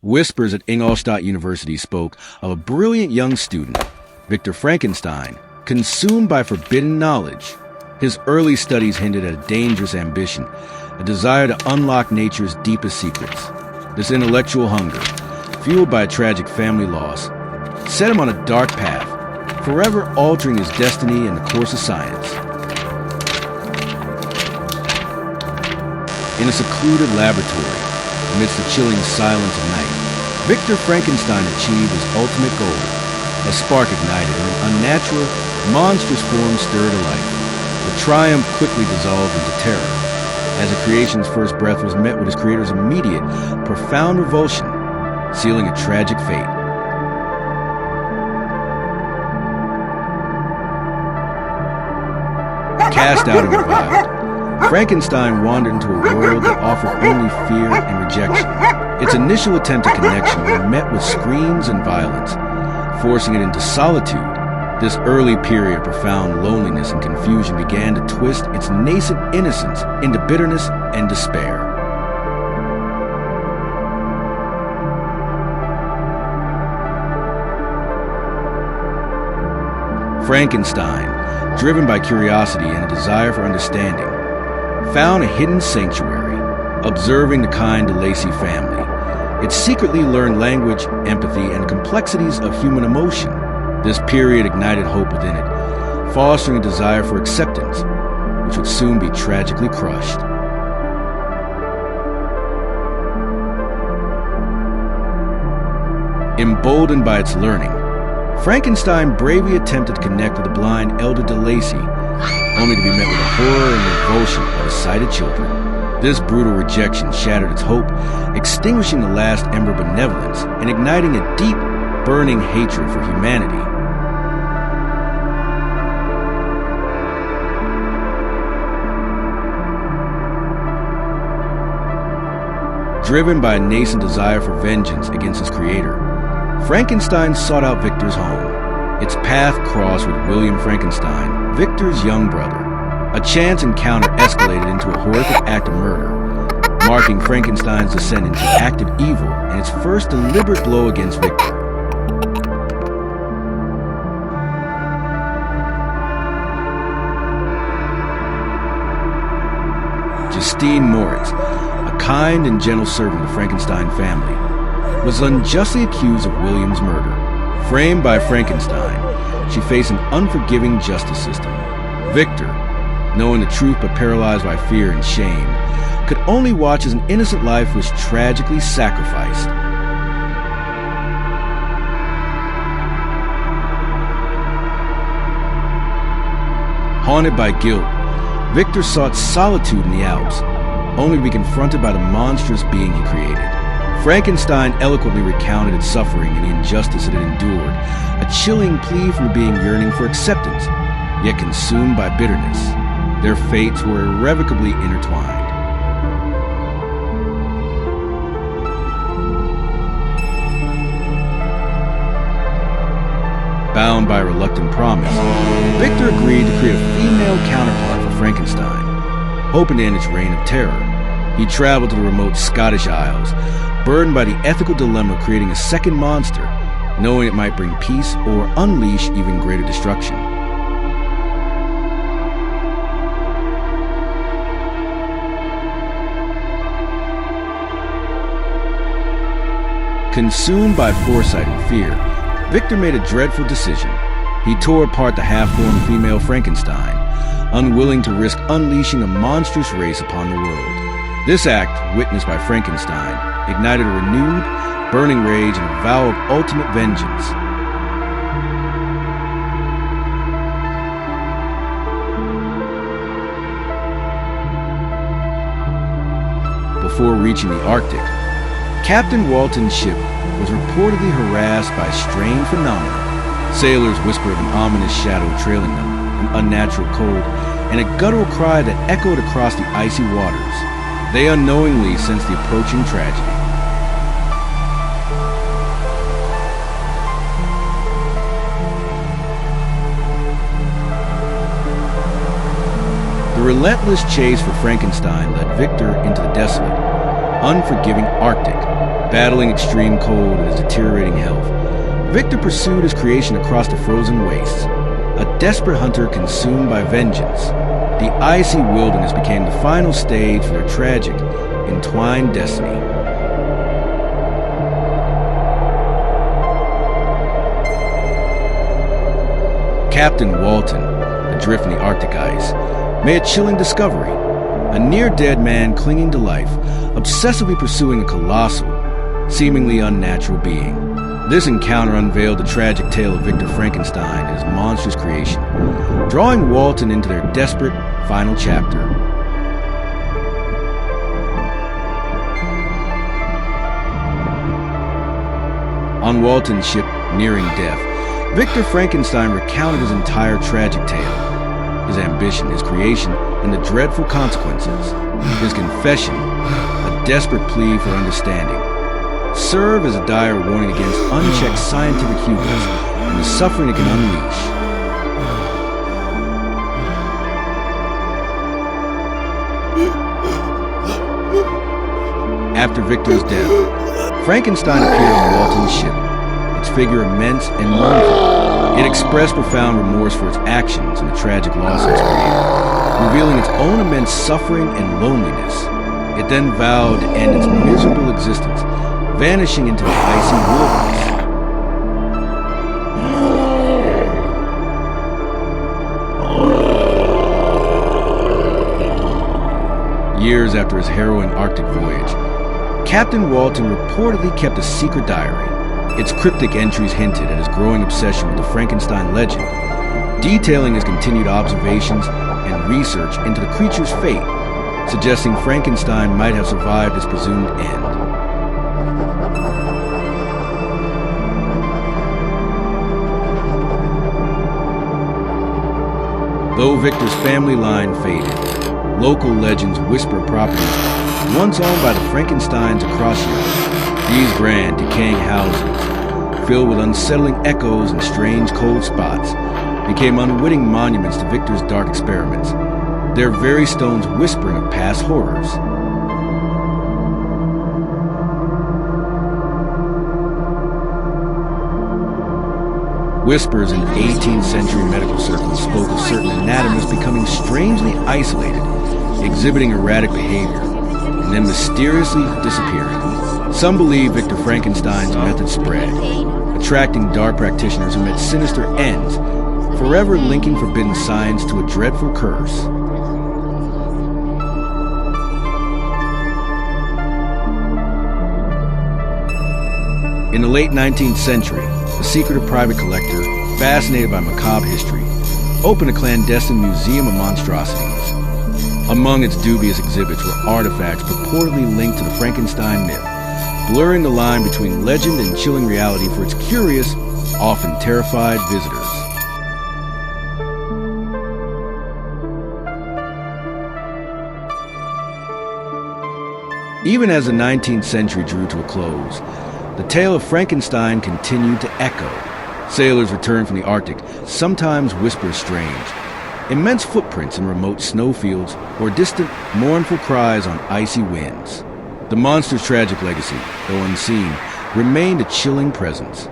Whispers at Ingolstadt University spoke of a brilliant young student, Victor Frankenstein, consumed by forbidden knowledge. His early studies hinted at a dangerous ambition, a desire to unlock nature's deepest secrets. This intellectual hunger, fueled by a tragic family loss, set him on a dark path, forever altering his destiny and the course of science. In a secluded laboratory, amidst the chilling silence of night, Victor Frankenstein achieved his ultimate goal. A spark ignited and an unnatural, monstrous form stirred to life. The triumph quickly dissolved into terror, as the creation's first breath was met with his creator's immediate, profound revulsion, sealing a tragic fate. Cast out and reviled, Frankenstein wandered into a world that offered only fear and rejection. Its initial attempt at connection was met with screams and violence, forcing it into solitude. This early period of profound loneliness and confusion began to twist its nascent innocence into bitterness and despair. Frankenstein, driven by curiosity and a desire for understanding, found a hidden sanctuary, observing the kind DeLacy family. It secretly learned language, empathy, and complexities of human emotion. This period ignited hope within it, fostering a desire for acceptance, which would soon be tragically crushed. Emboldened by its learning, Frankenstein bravely attempted to connect with the blind elder DeLacy, only to be met with the horror and revulsion of his sighted children. This brutal rejection shattered its hope, extinguishing the last ember of benevolence and igniting a deep, burning hatred for humanity. Driven by a nascent desire for vengeance against his creator, Frankenstein sought out Victor's home. Its path crossed with William Frankenstein, Victor's young brother. A chance encounter escalated into a horrific act of murder, marking Frankenstein's descent into active evil and its first deliberate blow against Victor. Justine Moritz, a kind and gentle servant of the Frankenstein family, was unjustly accused of William's murder. Framed by Frankenstein, she faced an unforgiving justice system. Victor, knowing the truth but paralyzed by fear and shame, could only watch as an innocent life was tragically sacrificed. Haunted by guilt, Victor sought solitude in the Alps, only to be confronted by the monstrous being he created. Frankenstein eloquently recounted its suffering and the injustice it had endured, a chilling plea from the being yearning for acceptance, yet consumed by bitterness. Their fates were irrevocably intertwined. Bound by a reluctant promise, Victor agreed to create a female counterpart for Frankenstein, hoping to end its reign of terror. He traveled to the remote Scottish Isles, burdened by the ethical dilemma of creating a second monster, knowing it might bring peace or unleash even greater destruction. Consumed by foresight and fear, Victor made a dreadful decision. He tore apart the half-formed female Frankenstein, unwilling to risk unleashing a monstrous race upon the world. This act, witnessed by Frankenstein, ignited a renewed, burning rage and a vow of ultimate vengeance. Before reaching the Arctic, Captain Walton's ship was reportedly harassed by a strange phenomenon. Sailors whispered of an ominous shadow trailing them, an unnatural cold, and a guttural cry that echoed across the icy waters. They unknowingly sensed the approaching tragedy. The relentless chase for Frankenstein led Victor into the desolate, unforgiving Arctic, Battling extreme cold and his deteriorating health, Victor pursued his creation across the frozen wastes, a desperate hunter consumed by vengeance. The icy wilderness became the final stage for their tragic, entwined destiny. Captain Walton, adrift in the Arctic ice, made a chilling discovery. A near-dead man clinging to life, obsessively pursuing a colossal, seemingly unnatural being. This encounter unveiled the tragic tale of Victor Frankenstein and his monstrous creation, drawing Walton into their desperate final chapter. On Walton's ship, nearing death, Victor Frankenstein recounted his entire tragic tale, his ambition, his creation, and the dreadful consequences. His confession, a desperate plea for understanding, serve as a dire warning against unchecked scientific hubris and the suffering it can unleash. After Victor's death, Frankenstein appeared on Walton's ship, its figure immense and mournful. It expressed profound remorse for its actions and the tragic loss of its creator, revealing its own immense suffering and loneliness. It then vowed to end its miserable existence, vanishing into the icy wilderness. Years after his harrowing Arctic voyage, Captain Walton reportedly kept a secret diary. Its cryptic entries hinted at his growing obsession with the Frankenstein legend, detailing his continued observations and research into the creature's fate, suggesting Frankenstein might have survived his presumed end. Though Victor's family line faded, local legends whisper properties once owned by the Frankensteins across Europe. These grand, decaying houses, filled with unsettling echoes and strange cold spots, became unwitting monuments to Victor's dark experiments, their very stones whispering of past horrors. Whispers in 18th century medical circles spoke of certain anatomists becoming strangely isolated, exhibiting erratic behavior, and then mysteriously disappearing. Some believe Victor Frankenstein's method spread, attracting dark practitioners who met sinister ends, forever linking forbidden science to a dreadful curse. In the late 19th century, a secretive private collector, fascinated by macabre history, opened a clandestine museum of monstrosities. Among its dubious exhibits were artifacts purportedly linked to the Frankenstein myth, blurring the line between legend and chilling reality for its curious, often terrified visitors. Even as the 19th century drew to a close, the tale of Frankenstein continued to echo. Sailors returned from the Arctic, sometimes whispers strange, immense footprints in remote snowfields, or distant, mournful cries on icy winds. The monster's tragic legacy, though unseen, remained a chilling presence,